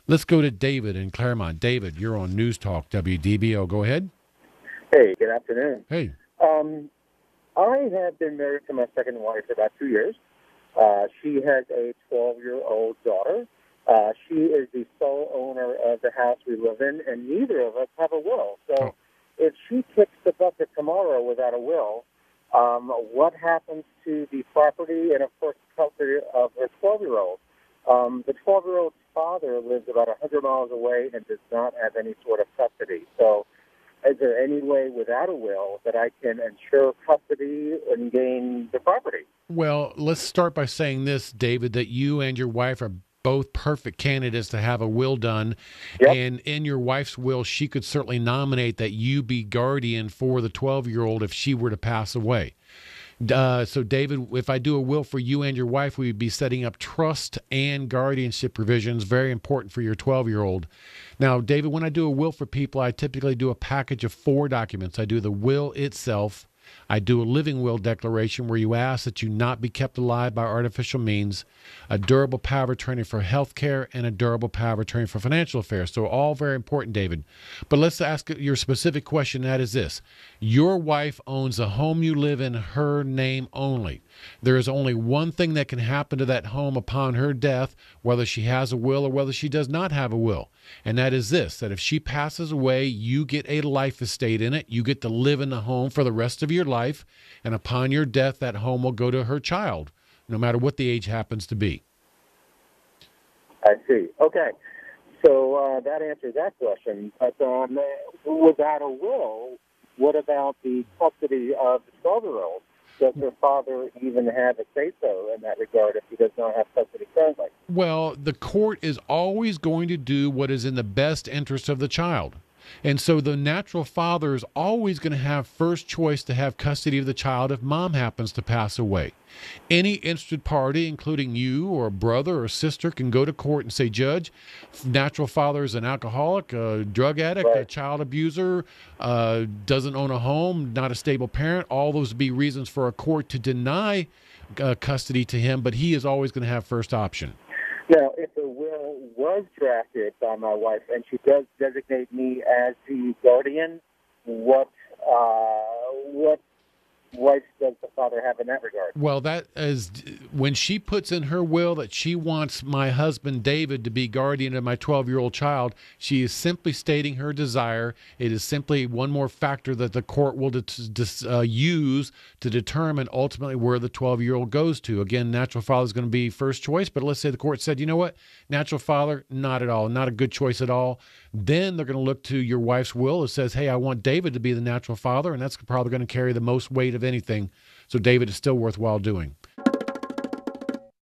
Let's go to David in Clermont. David, you're on News Talk WDBO. Go ahead. Hey, good afternoon. Hey. I have been married to my second wife for about 2 years. She has a 12-year-old daughter. She is the sole owner of the house we live in, and neither of us have a will. So if she kicks the bucket tomorrow without a will, what happens to the property and, of course, the custody of her 12-year-old? The 12-year-old's father lives about 100 miles away and does not have any sort of custody. So is there any way without a will that I can ensure custody and gain the property? Well, let's start by saying this, David, that you and your wife are both perfect candidates to have a will done. Yep. And in your wife's will, she could certainly nominate that you be guardian for the 12-year-old if she were to pass away. So, David, if I do a will for you and your wife, we would be setting up trust and guardianship provisions, very important for your 12-year-old. Now, David, when I do a will for people, I typically do a package of 4 documents. I do the will itself. I do a living will declaration where you ask that you not be kept alive by artificial means, a durable power of attorney for health care, and a durable power of attorney for financial affairs. So all very important, David. But let's ask your specific question. That is this. Your wife owns the home you live in her name only. There is only one thing that can happen to that home upon her death, whether she has a will or whether she does not have a will. And that is this, that if she passes away, you get a life estate in it. You get to live in the home for the rest of your life. And upon your death, that home will go to her child, no matter what the age happens to be. I see. Okay. So that answers that question. But without a will, what about the custody of the 12-year-old? Does her father even have a say-so in that regard if he does not have custody currently? Well, the court is always going to do what is in the best interest of the child. And so the natural father is always going to have first choice to have custody of the child if mom happens to pass away. Any interested party, including you or a brother or sister, can go to court and say, Judge, natural father is an alcoholic, a drug addict, Right. a child abuser, doesn't own a home, not a stable parent. All those would be reasons for a court to deny custody to him, but he is always going to have first option. Now, if the will was drafted by my wife and she does designate me as the guardian, what rights does the father have in that regard? Well, that is when she puts in her will that she wants my husband, David, to be guardian of my 12-year-old child. She is simply stating her desire. It is simply one more factor that the court will use to determine ultimately where the 12-year-old goes to. Again, natural father is going to be first choice, but let's say the court said, you know what, natural father, not at all, not a good choice at all. Then they're going to look to your wife's will. It says, hey, I want David to be the natural father, and that's probably going to carry the most weight of anything. So David is still worthwhile doing.